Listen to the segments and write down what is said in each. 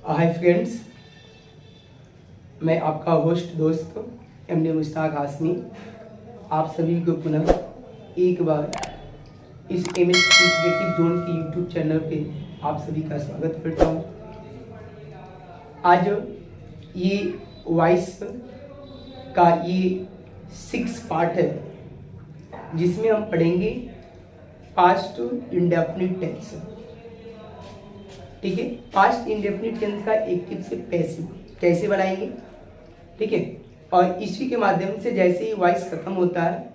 Hi friends, मैं आपका host दोस्त एमडी मुश्ताक हाशमी आप सभी को पुनः एक बार इस एमएस क्रिएटिव जोन के यूट्यूब चैनल पे आप सभी का स्वागत करता हूँ। आज ये वॉइस का ये 6 पार्ट है जिसमें हम पढ़ेंगे पास्ट इंडेफिनिट टेंस। ठीक है, पास्ट इंडेफिनिट टेंस का एक्टिव से पैसिव कैसे बनाएंगे, ठीक है। और इसी के माध्यम से जैसे ही वॉइस खत्म होता है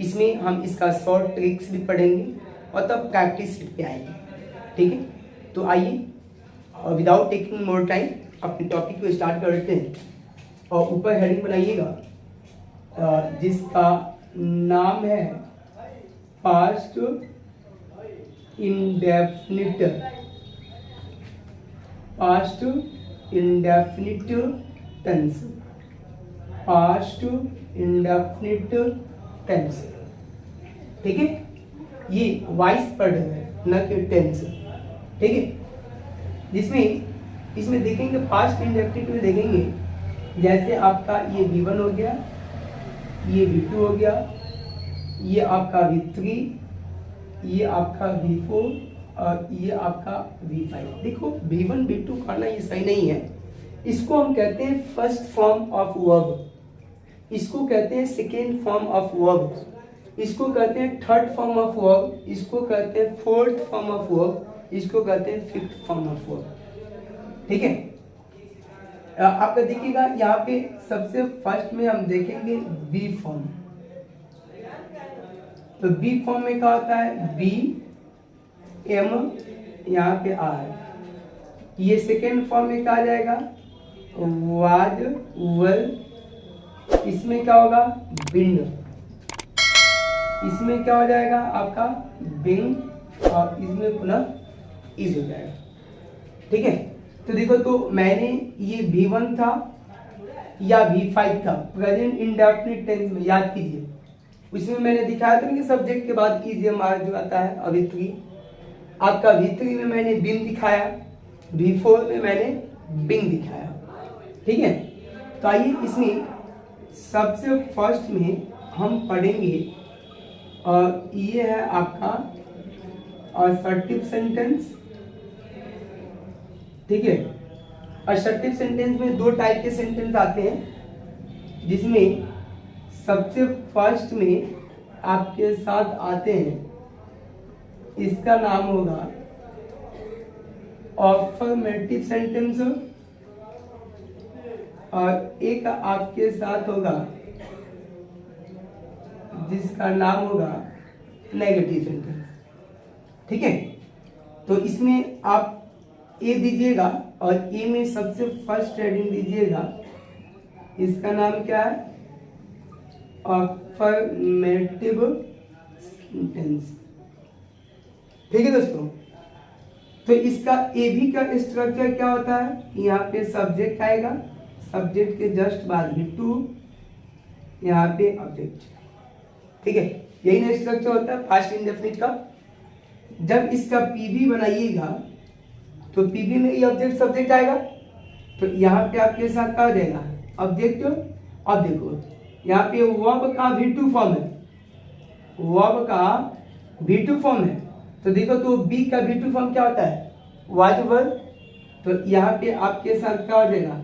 इसमें हम इसका शॉर्ट ट्रिक्स भी पढ़ेंगे और तब प्रैक्टिस पे आएंगे। ठीक है, तो आइए विदाउट टेकिंग मोर टाइम अपने टॉपिक को स्टार्ट करते हैं। और ऊपर हेडिंग बनाइएगा जिसका नाम है past indefinite tense. Past indefinite tense, ठीक है। ये वॉइस पढ़ रहे हैं न कि टेंस, ठीक है। इसमें देखेंगे पास्ट इंडेफिनिट में देखेंगे जैसे आपका ये V1 हो गया, ये V2 हो गया, ये आपका V3, ये आपका V4 और ये आपका V5। देखो V1 V2 करना ये सही नहीं है। इसको हम कहते हैं फर्स्ट फॉर्म ऑफ वर्ब, इसको कहते हैं सेकेंड फॉर्म ऑफ वर्ब, इसको कहते हैं थर्ड फॉर्म ऑफ वर्ब, इसको कहते हैं फोर्थ फॉर्म ऑफ वर्ब, इसको कहते हैं फिफ्थ फॉर्म ऑफ वर्ब। ठीक है, आपका देखिएगा यहाँ पे सबसे फर्स्ट में हम देखेंगे बी फॉर्म। तो बी फॉर्म में क्या होता है, बी एम यहाँ पे आर। ये सेकेंड फॉर्म में क्या आ जाएगा, वाज वर। इसमें क्या होगा, बिंड। इसमें क्या हो जाएगा आपका बिंग, और इसमें पुनः इज हो जाएगा। ठीक है, तो देखो तो मैंने ये V1 था या V5 था प्रेजेंट इंडेफिनिट टेंस में, याद कीजिए। उसमें मैंने दिखाया था कि सब्जेक्ट के बाद इज एम आर जो आता है। अभी आपका V3 में मैंने बिन दिखाया, V4 में मैंने बिंग दिखाया। ठीक है, तो आइए इसमें सबसे फर्स्ट में हम पढ़ेंगे और ये है आपका असर्टिव सेंटेंस। ठीक है, असर्टिव सेंटेंस में 2 टाइप के सेंटेंस आते हैं जिसमें सबसे फर्स्ट में आपके साथ आते हैं, इसका नाम होगा अफर्मेटिव सेंटेंस, और एक आपके साथ होगा जिसका नाम होगा नेगेटिव सेंटेंस। ठीक है, तो इसमें आप ए दीजिएगा और ए में सबसे फर्स्ट हेडिंग दीजिएगा, इसका नाम क्या है, अफर्मेटिव सेंटेंस। ठीक है दोस्तों, तो इसका ए भी का स्ट्रक्चर क्या होता है, यहाँ पे सब्जेक्ट आएगा, सब्जेक्ट के जस्ट बाद V2, यहाँ पे ऑब्जेक्ट। ठीक है, यही ना स्ट्रक्चर होता है पास्ट इंडेफिनिट का। जब इसका PV बनाइएगा तो PV में ये ऑब्जेक्ट सब्जेक्ट आएगा, तो यहाँ पे आपके साथ क्या हो जाएगा, ऑब्जेक्ट। अब देखो यहाँ पे वर्ब का V2 फॉर्म है, वर्ब का V2 फॉर्म है। तो देखो तो बी का V2 फॉर्म क्या होता है, वाज वर। तो यहाँ पे आपके साथ क्या हो जाएगा,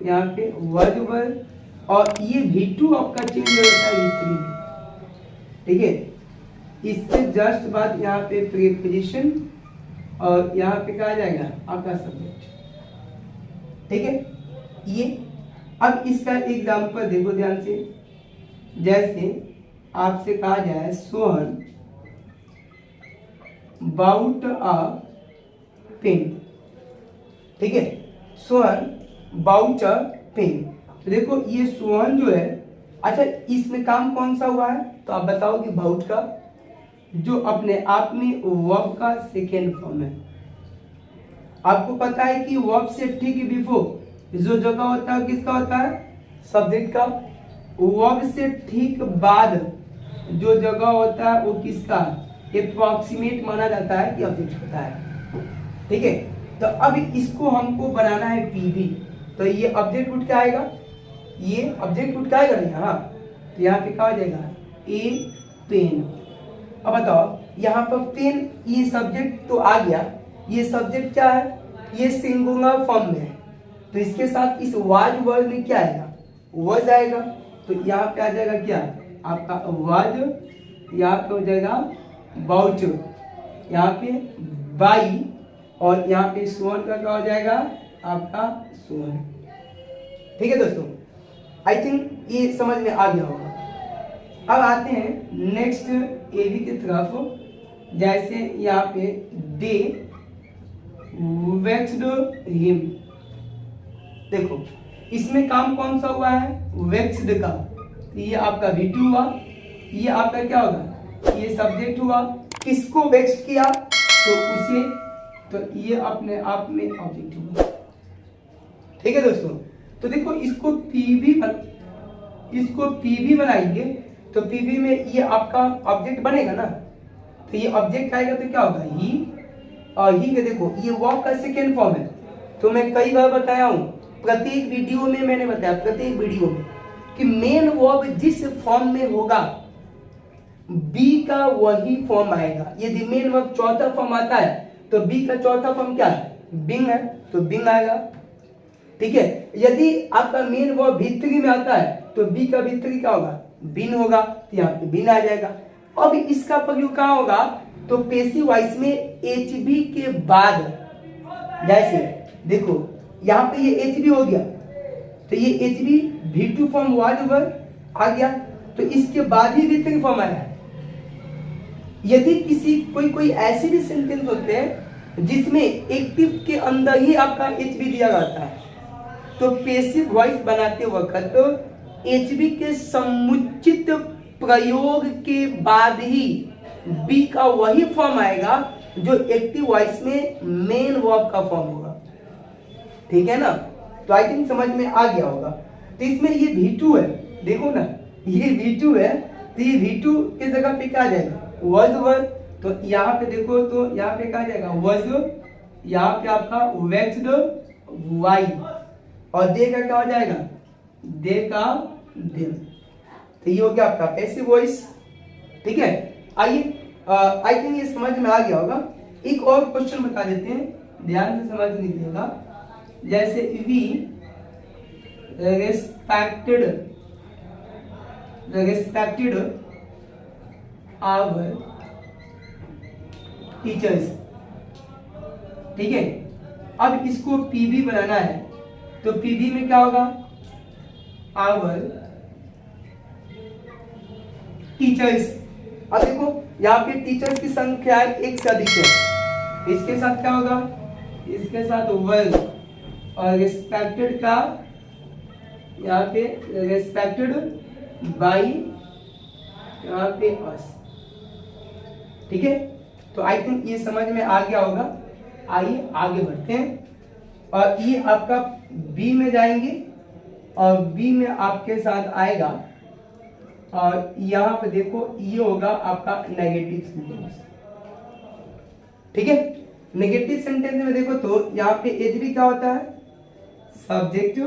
यहाँ पे वाज वर, और ये V2 आपका चेंज हो जाता है V3। ठीक है, इसके जस्ट बाद यहाँ पे प्रीपोजिशन और यहाँ पे क्या आ जाएगा आपका सब्जेक्ट। ठीक है, ये अब इसका एग्जांपल देखो ध्यान से। जैसे आपसे कहा जाए सोहन बाउट अ पेन। ठीक है, सोहन बाउट अ पेन। तो देखो ये सोहन जो है, अच्छा इसमें काम कौन सा हुआ है, तो आप बताओ कि बाउट का, जो अपने आप में वर्ब का सेकेंड फॉर्म है। आपको पता है कि वर्ब से ठीक बिफोर जो जगह होता है किसका होता है, सब्जेक्ट का। वर्ब से ठीक बाद जो जगह होता है वो किसका, अप्रोक्सीमेट माना जाता है कि ऑब्जेक्ट होता है। ठीक है, तो अब इसको हमको बनाना है पीवी, तो ये ऑब्जेक्ट रूट क्या आएगा, ये ऑब्जेक्ट रूट क्या आएगा यहाँ, तो यहाँ पे क्या हो जाएगा ए पेन। अब बताओ यहाँ पर पेन, ये सब्जेक्ट तो आ गया, ये सब्जेक्ट क्या है, ये सिंगुलर फॉर्म में है, तो इसके साथ इस वाज वर्ड में क्या आएगा, वज आएगा, तो यहाँ पे आ जाएगा क्या आपका वाज, यहाँ पे हो जाएगा बाउच, यहाँ पे बाई, और यहाँ पे सोन का क्या हो जाएगा आपका सोन। ठीक है दोस्तों, आई थिंक ये समझ में आ गया होगा। अब आते हैं नेक्स्ट एबी की तरफ, जैसे यहाँ पे दे वेक्स्ड हिम, देखो इसमें काम कौन सा हुआ है, वेक्स्ड का, ये आपका V2 हुआ, ये आपका क्या होगा, ये सब्जेक्ट हुआ, किसको वेक्स्ड किया तो उसे, तो ये अपने आप में ऑब्जेक्ट हुआ। ठीक है दोस्तों, तो देखो इसको पीवी बनाएंगे, तो पीवी में ये आपका ऑब्जेक्ट बनेगा ना, तो ये ऑब्जेक्ट आएगा तो क्या होगा ही, और ही के देखो ये वर्ब का सेकेंड फॉर्म है, तो मैं कई बार बताया हूँ, प्रत्येक वीडियो में मैंने बताया, प्रत्येक वीडियो में कि मेन वर्ब जिस फॉर्म में होगा बी का वही फॉर्म आएगा। यदि मेन वर्ब चौथा फॉर्म आता है तो बी का चौथा फॉर्म क्या है, बिंग है, तो बिंग आएगा। ठीक है, यदि आपका मेन वर्ब भी3 में आता है तो बी का भी3 क्या होगा, बिन होगा, तो यहाँ पे बिन आ जाएगा। अब इसका प्रयोग कहाँ होगा, तो पेसिव वॉइस में एचबी के बाद, जैसे देखो यहाँ पे ये एचबी हो गया, तो ये HB V2 form was over आ गया, तो इसके बाद ही V3 फॉर्म आया है। यदि किसी कोई ऐसे भी सेंटेंस होते हैं जिसमें एक्टिव के अंदर ही आपका एचबी दिया जाता है, तो पेसिव वॉइस बनाते वक्त तो एचबी के समुचित प्रयोग के बाद ही बी का वही फॉर्म आएगा जो एक्टिव वॉइस में मेन वर्ब का फॉर्म होगा। ठीक है ना, तो आई थिंक समझ में आ गया होगा। तो इसमें ये V2 है, देखो ना ये V2 है, तो ये V2 की जगह पे क्या आ जाएगा, वज वर्ड, तो यहाँ पे देखो तो यहाँ पे क्या आ जाएगा वज, यहाँ पे आपका वेक्स्ड वाई, और दे का क्या हो जाएगा, दे का दिल, तो ये हो गया आपका पैसिव वॉइस। ठीक है, आइए आई थिंक ये समझ में आ गया होगा। एक और क्वेश्चन बता देते हैं, ध्यान से समझ लीजिएगा। जैसे वी रेस्पेक्टेड आवर टीचर्स। ठीक है, अब इसको पीवी बनाना है, तो पीवी में क्या होगा, आवर टीचर्स। अब देखो यहाँ पे टीचर्स की संख्या है 1 से अधिक है, इसके साथ क्या होगा, इसके साथ वेल, और रिस्पेक्टेड का यहाँ पे रिस्पेक्टेड बाई, यहाँ पे अस। ठीक है, तो आई थिंक ये समझ में आ गया होगा। आइए आगे बढ़ते हैं, और ये आपका बी में जाएंगे, और बी में आपके साथ आएगा, और यहाँ पे देखो ये होगा आपका नेगेटिव सेंटेंस। ठीक है, नेगेटिव सेंटेंस में देखो तो यहाँ पे एचबी क्या होता है, सब्जेक्ट,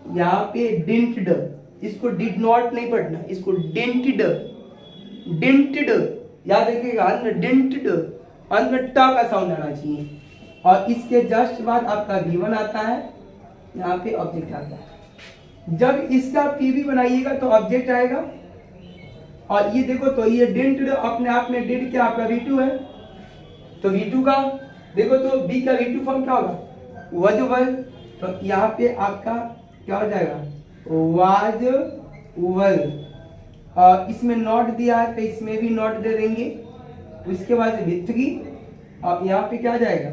यहाँ पे डिंटेड, इसको डिड नॉट नहीं पढ़ना, इसको डेंटेड, याद रखिएगा, डेंटेड, अंत में ट का साउंड आना चाहिए, और इसके जस्ट बाद आपका V1 आता है, यहाँ पे ऑब्जेक्ट आता है। जब इसका पीवी बनाइएगा तो ऑब्जेक्ट आएगा, और ये देखो तो ये डेंटेड अपने आप में डेड क्या आपका V2 है, तो V2 का देखो तो B का V2 फॉर्म क्या होगा, वज वर, तो यहाँ पे आपका क्या हो जाएगा, वाज वर, और इसमें नॉट दिया है तो इसमें भी नॉट दे देंगे, उसके बाद V3, और यहाँ पे क्या आ जाएगा,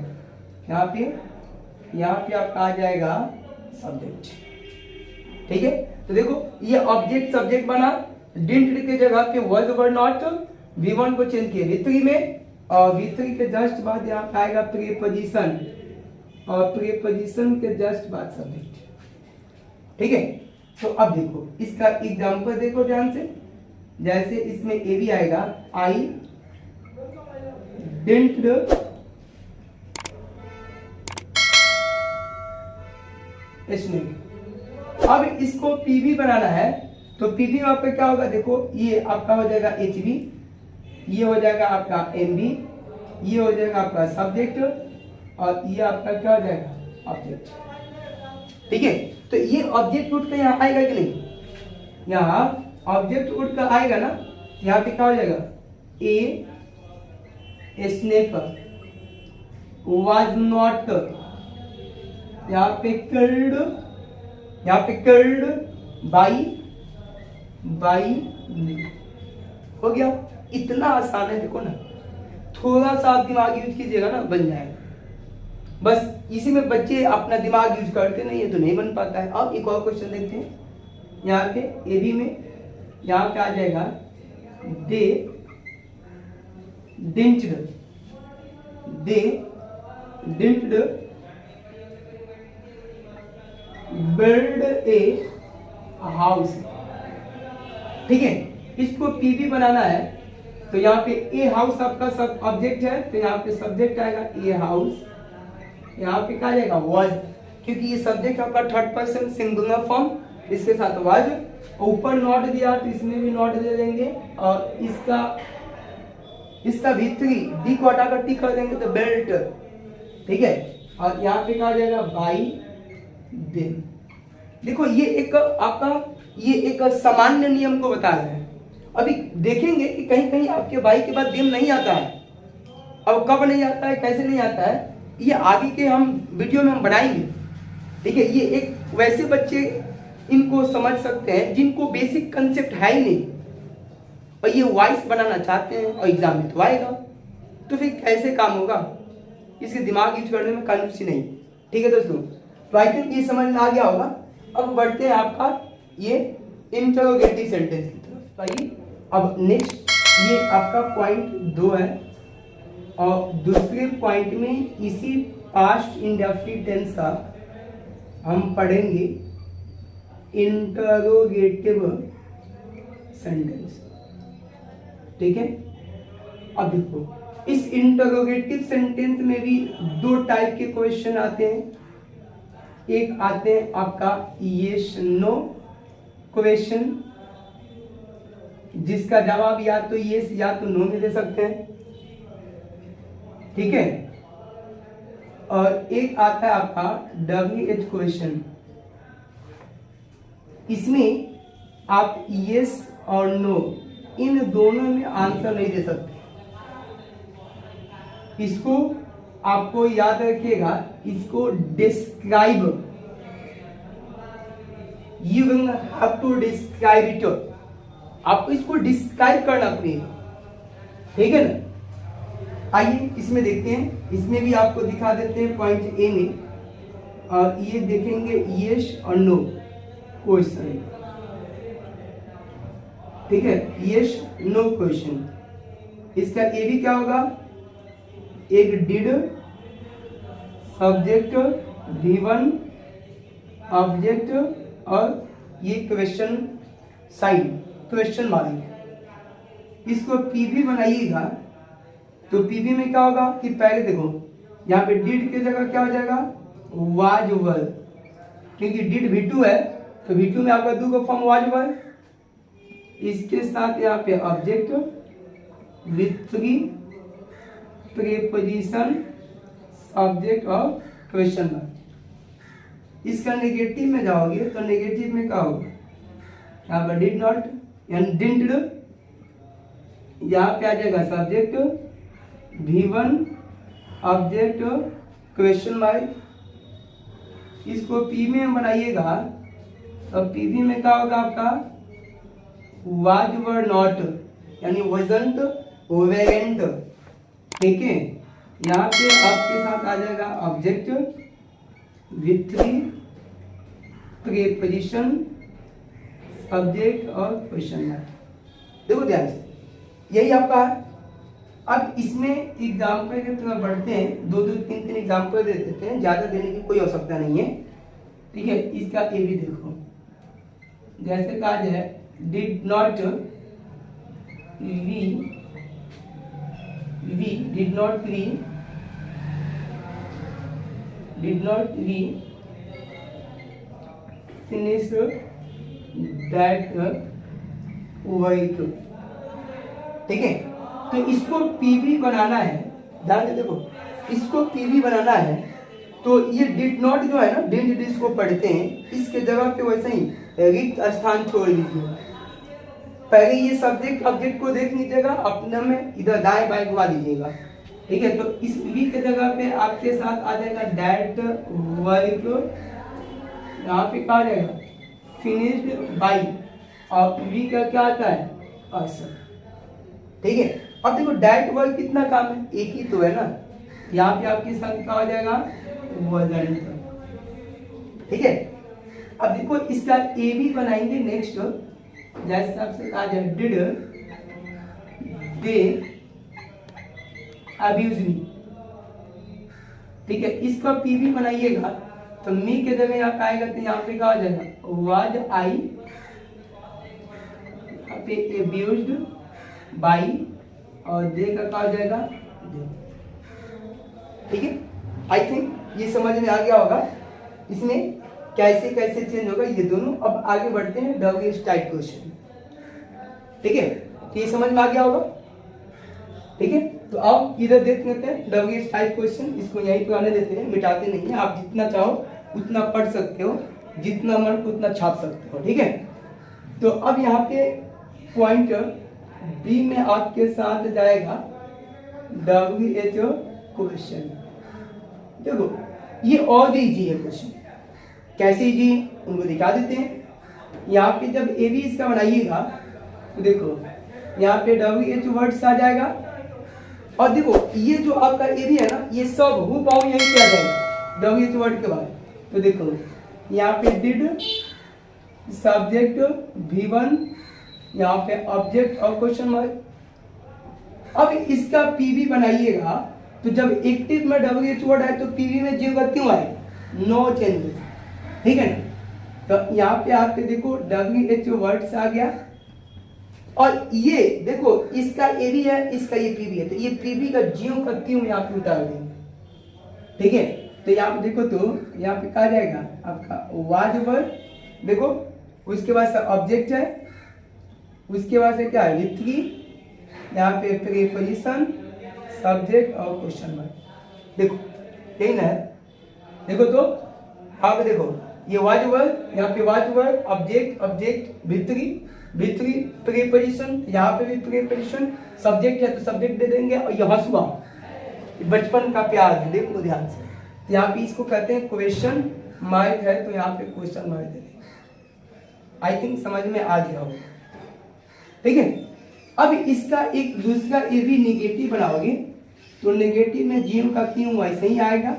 यहाँ पे आपका आ जाएगा सब्जेक्ट। ठीक है, तो देखो ये ऑब्जेक्ट सब्जेक्ट बना, डिडंट के जगह पे वज वर नॉट, V1 को चेंज किया V3 में, और V3 के जस्ट बाद यहाँ पे आएगा प्रीपोजिशन, और प्रीपोजिशन के जस्ट बाद सब्जेक्ट। ठीक है, तो अब देखो इसका एग्जांपल देखो ध्यान से, जैसे इसमें ए भी आएगा, आई डिडंट स्नेक। अब इसको पीवी बनाना है तो पीवी में आपका क्या होगा, देखो ये आपका हो जाएगा एचवी, ये हो जाएगा आपका एमवी, ये हो जाएगा आपका सब्जेक्ट और ये आपका क्या हो जाएगा ऑब्जेक्ट। ठीक है, तो ये ऑब्जेक्ट उठ कर यहाँ आएगा कि नहीं, यहाँ ऑब्जेक्ट उठ कर आएगा ना, यहाँ पे क्या हो जाएगा ए स्नेक वाज नॉट, यहाँ पे कर्ल्ड, यहाँ पे कर्ल्ड बाई हो गया। इतना आसान है, देखो ना, थोड़ा सा आप दिमाग यूज कीजिएगा ना बन जाएगा। बस इसी में बच्चे अपना दिमाग यूज करते नहीं है तो नहीं बन पाता है। अब एक और क्वेश्चन देखते हैं, यहाँ पे एबी में यहाँ पे आ जाएगा दे डिंटड बिल्ड ए हाउस। ठीक है, इसको पीवी बनाना है तो यहाँ पे ए हाउस आपका सब ऑब्जेक्ट है तो यहाँ पे सब्जेक्ट आएगा ए हाउस, यहाँ पे क्या जाएगा वाज, क्योंकि ये सब्जेक्ट आपका थर्ड पर्सन सिंगुलर फॉर्म, इसके साथ वाज, ऊपर नॉट दिया तो इसमें भी नॉट दे देंगे और इसका भी3 डी को हटाकर टी कर देंगे तो बेल्ट। ठीक है, और यहाँ पे क्या जाएगा बाई देम। देखो ये एक आपका ये एक सामान्य नियम को बता रहे हैं। अभी देखेंगे कि कहीं कहीं आपके बाई के बाद देम नहीं आता है, अब कब नहीं आता है, कैसे नहीं आता है, ये आगे के हम वीडियो में हम बनाएंगे। ठीक है, ये एक वैसे बच्चे इनको समझ सकते हैं जिनको बेसिक कंसेप्ट है ही नहीं और ये वॉइस बनाना चाहते हैं और एग्जाम में तो आएगा, तो फिर कैसे काम होगा, इसके दिमाग यूज करने में कंजूसी नहीं। ठीक है दोस्तों, तो आई थिंक ये समझ में आ गया होगा। अब बढ़ते हैं आपका ये इंटरोगेटिव सेंटेंस की तरफ। आइए अब नेक्स्ट, ये आपका पॉइंट 2 है और दूसरे पॉइंट में इसी पास्ट इंडेफिनिट टेंस का हम पढ़ेंगे इंटरोगेटिव सेंटेंस। ठीक है, अब देखो इस इंटरोगेटिव सेंटेंस में भी 2 टाइप के क्वेश्चन आते हैं। एक आते हैं आपका यस नो क्वेश्चन, जिसका जवाब या तो यस या तो नो में दे सकते हैं। ठीक है, और एक आता है आपका WH क्वेश्चन, इसमें आप यस और नो इन दोनों में आंसर नहीं दे सकते। इसको आपको याद रखिएगा, इसको describe, you will have to describe it, आपको इसको डिस्क्राइब करना पड़ेगा। ठीक है ना, आइए इसमें देखते हैं, इसमें भी आपको दिखा देते हैं पॉइंट ए में, और ये देखेंगे यस और नो क्वेश्चन। ठीक है, यस नो क्वेश्चन, इसका ए भी क्या होगा, एक डिड, सब्जेक्ट V1 ऑब्जेक्ट और ये क्वेश्चन साइन क्वेश्चन मार्क। इसको पीवी बनाइएगा तो पीवी में क्या होगा कि पहले देखो यहाँ पे डिड की जगह क्या हो जाएगा वाज वर, क्योंकि डिड V2 है तो V2 में आपका 2 का फॉर्म वाज वर, इसके साथ यहाँ पे ऑब्जेक्ट विथ 3 प्रीपोजिशन सब्जेक्ट और क्वेश्चन मार्क। इसका नेगेटिव में जाओगे तो नेगेटिव में क्या होगा, यहाँ पर डिड नॉट यानी डिडंट, यहाँ पे आ जाएगा subject V1 object question mark. इसको पी में बनाइएगा तो पीवी में क्या होगा आपका वाज वर नॉट यानी वजंट वेरेंट। ठीक है, यहाँ पे आपके साथ आ जाएगा ऑब्जेक्ट विथ 3 प्रीपोजिशन सब्जेक्ट और क्वेश्चन मार्क। देखो ध्यान से, यही आपका है। अब इसमें एग्जाम्पल के तरफ बढ़ते हैं, 2-3 एग्जाम्पल दे देते हैं, ज्यादा देने की कोई आवश्यकता नहीं है। ठीक है, इसका ए भी देखो, जैसे कहा जाए did not finished that work. ठीक है, तो इसको पीवी बनाना है, ध्यान से देखो, इसको पीवी बनाना है तो ये डिड नॉट जो है ना, डिड इसको पढ़ते हैं, इसके जगह पे वैसे ही रिक्त स्थान छोड़ दीजिए। पहले ये सब्जेक्ट ऑब्जेक्ट को देख लीजिएगा, अपने में इधर दाएं बाएं घुमा दीजिएगा। ठीक है, तो इस वी के जगह पे आपके साथ आ जाएगा दैट वर्क, यहाँ पे क्या आ जाएगा फिनिश्ड बाई, और वी का क्या आता है असर। ठीक है, अब देखो दैट वर्क कितना काम है, एक ही तो है ना, यहाँ पे आपकी संख्या हो जाएगा वजन। ठीक है, अब देखो इसका ए भी बनाएंगे नेक्स्ट, जैसे आपसे कहा जाए डिड दे अब्यूज मी। ठीक है, इसका पी भी बनाइएगा तो मी के जगह यहाँ पे आएगा, तो यहाँ पे क्या हो जाएगा वाज आई, यहाँ पे अब्यूज्ड बाई, और दे का क्या हो जाएगा दे। ठीक है, आई थिंक ये समझ में आ गया होगा इसमें कैसे कैसे चेंज होगा ये दोनों। अब आगे बढ़ते हैं डब्ल्यू टाइप क्वेश्चन। ठीक है, तो ये समझ में आ गया होगा। ठीक है, तो आप इधर देख लेते हैं डब्ल्यू टाइप क्वेश्चन, इसको यहीं पे आने देते हैं, मिटाते नहीं है। आप जितना चाहो उतना पढ़ सकते हो, जितना मन उतना छाप सकते हो। ठीक है, तो अब यहाँ पे पॉइंट बी में आपके साथ जाएगा डब्ल्यू क्वेश्चन। देखो ये और भी इजी है क्वेश्चन, कैसे इजी उनको दिखा देते हैं। यहाँ पे जब ए बी इसका बनाइएगा तो देखो यहाँ पे डब्ल्यू वर्ड्स आ जाएगा, और देखो ये जो आपका ए बी है ना, ये सब हु पाऊ यहीं पे आ जाएगा डब्ल्यू वर्ड के बाद। तो देखो यहाँ पे डिड सब्जेक्ट V1, यहाँ पे ऑब्जेक्ट और क्वेश्चन मार्क। अब इसका पीवी बनाइएगा तो जब एक्टिव में डब्ल्यू वर्ड आए तो पीवी में जीव का क्यों आए, नो चेंजेस। ठीक है ना, तो यहाँ पे आपके देखो डब्ल्यू वर्ड्स आ गया, और ये देखो इसका ए भी है, इसका ये पीवी है, तो ये पीवी का जीव का क्यों यहाँ पे उतार देंगे। ठीक है, तो यहाँ पे देखो, तो यहाँ पे कहा जाएगा आपका वाज वर्ड, देखो उसके बाद से ऑब्जेक्ट है, उसके बाद से क्या है विथली, यहाँ पे प्रीपोजिशन सब्जेक्ट और क्वेश्चन मार्क। देखो यही ना है, देखो तो आप देखो ये वाज वर्ड, यहाँ पे वाज वर्ड ऑब्जेक्ट ऑब्जेक्ट भित्री भित्री प्रीपोजिशन, यहाँ पे भी प्रीपोजिशन, सब्जेक्ट है तो सब्जेक्ट दे देंगे, और ये हंसुआ बचपन का प्यार है, देखो ध्यान से, तो यहाँ पे इसको कहते हैं क्वेश्चन मार्क है, तो यहाँ पे क्वेश्चन मार्क दे देंगे। आई थिंक समझ में आ गया होगा। ठीक है, अब इसका एक दूसरा ए भी निगेटिव बनाओगे तो निगेटिव में जीव का क्यों वैसे ही आएगा।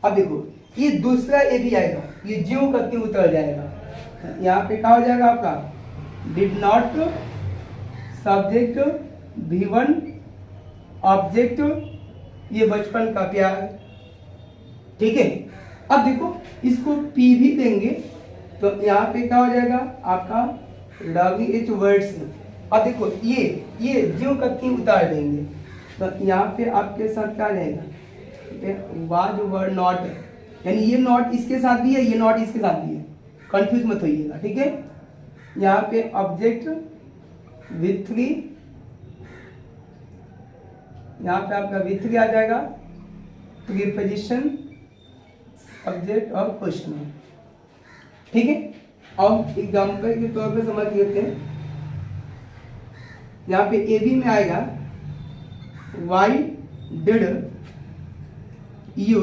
अब देखो ये दूसरा ए भी आएगा, ये जीव का क्यों उतर जाएगा, यहाँ पे क्या हो जाएगा आपका did not subject V1 object, ये बचपन का प्यार। ठीक है, अब देखो इसको पी भी देंगे तो यहाँ पे क्या हो जाएगा आपका डब्ल्यू वर्ड्स। अब देखो ये जीव का क्यों उतार देंगे, तो यहाँ पे आपके साथ क्या जाएगा वाज वर्ड नॉट, यानी ये नॉट इसके साथ भी है, ये नॉट इसके साथ भी है, कंफ्यूज मत होइएगा। ठीक है, यहाँ पे ऑब्जेक्ट विथ थ्री, यहाँ पे आपका विथ थ्री आ जाएगा, प्रीपोजिशन सब्जेक्ट और क्वेश्चन। ठीक है, अब एग्जाम्पल के तौर पे समझ लेते हैं। यहाँ पे ए बी में आएगा why did you,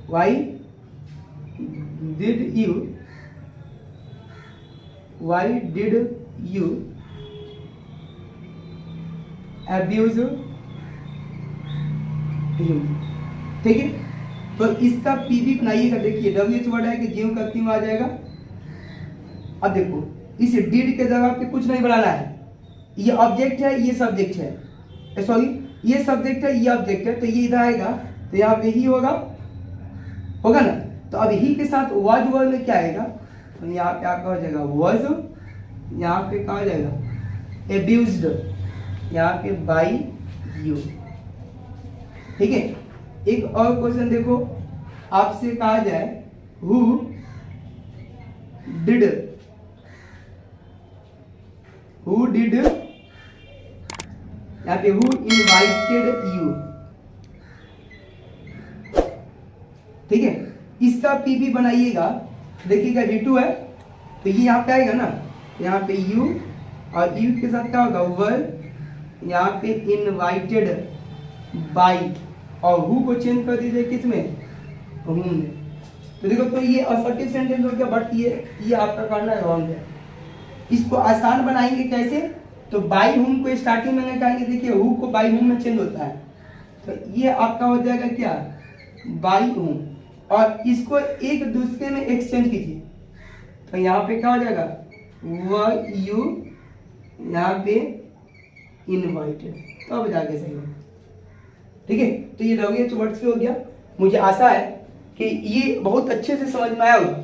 why did you, why did you abuse him. ठीक है, तो इसका पीवी बनाइएगा, देखिए डब्ल्यू वर्ड है कि जीव का क्यों आ जाएगा। अब देखो इस डिड के जगह पे कुछ नहीं बनाना है, ये ऑब्जेक्ट है ये सब्जेक्ट है, सॉरी ये सब्जेक्ट है ये ऑब्जेक्ट है, तो ये इधर आएगा तो यहाँ पे ही होगा ना। तो अब ही के साथ वाज वर्ड में क्या आएगा, तो यहाँ पे आपका हो जाएगा वाज, यहाँ पे क्या हो जाएगा एब्यूज्ड, यहाँ पे बाई यू। ठीक है, एक और क्वेश्चन देखो, आपसे कहा जाए हु डिड यहाँ पे हु इनवाइटेड यू, ठीक है। इसका पीपी बनाइएगा, देखिएगा V2 है तो ये यहाँ पे आएगा ना, यहाँ पे यू और यू के साथ क्या होगा वर, यहाँ पे इनवाइटेड बाय और हु को चेंज कर दीजिए किसमें, हु में। तो देखो तो ये असर्टिव सेंटेंस हो गया, बट ये आपका करना रॉन्ग है। इसको आसान बनाएंगे कैसे, तो बाय हुम को स्टार्टिंग में कहेंगे, देखिए हु को बाय हुम में चेंज होता है, तो ये आपका हो जाएगा क्या बाय हुम, और इसको एक दूसरे में एक्सचेंज कीजिए, तो यहाँ पे क्या हो जाएगा वर यू, यहाँ पे इनवाइटेड, तो अब जाके सही हो, ठीक है। तो ये लॉन्गेस्ट वर्ड्स पे हो गया। मुझे आशा है कि ये बहुत अच्छे से समझ में आया होगा।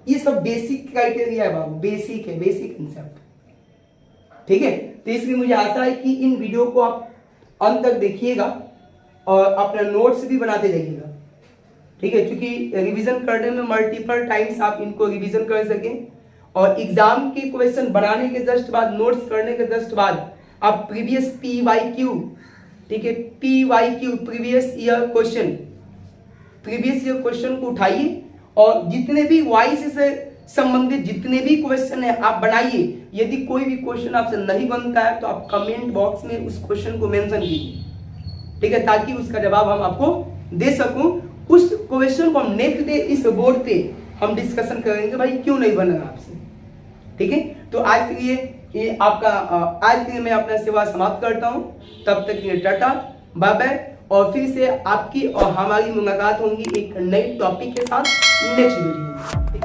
ये सब बेसिक क्राइटेरिया है बाबू, बेसिक है, बेसिक कंसेप्ट, ठीक है। तो इसलिए मुझे आशा है कि इन वीडियो को आप अंत तक देखिएगा और अपना नोट्स भी बनाते जाइएगा, ठीक है, क्योंकि रिवीजन करने में मल्टीपल टाइम्स आप इनको रिवीजन कर सकें, और एग्जाम के क्वेश्चन बनाने के जस्ट बाद, नोट्स करने के जस्ट बाद आप प्रीवियस PYQ, ठीक है, PYQ प्रीवियस ईयर क्वेश्चन को उठाइए और जितने भी वॉइस से संबंधित जितने भी क्वेश्चन है आप बनाइए। यदि कोई भी क्वेश्चन आपसे नहीं बनता है तो आप कमेंट बॉक्स में उस क्वेश्चन को मेंशन कीजिए, ठीक है, ताकि उसका जवाब हम आपको दे सकूं। उस क्वेश्चन को हम नेक्स्ट डे इस बोर्ड पे हम डिस्कशन करेंगे, भाई क्यों नहीं बन रहा आपसे, ठीक है। तो आज के लिए ये आपका आज के लिए मैं अपना सेवा समाप्त करता हूं। तब तक ये टाटा बाय बाय, और फिर से आपकी और हमारी मुलाकात होंगी एक नई टॉपिक के साथ नेक्स्ट वीडियो में।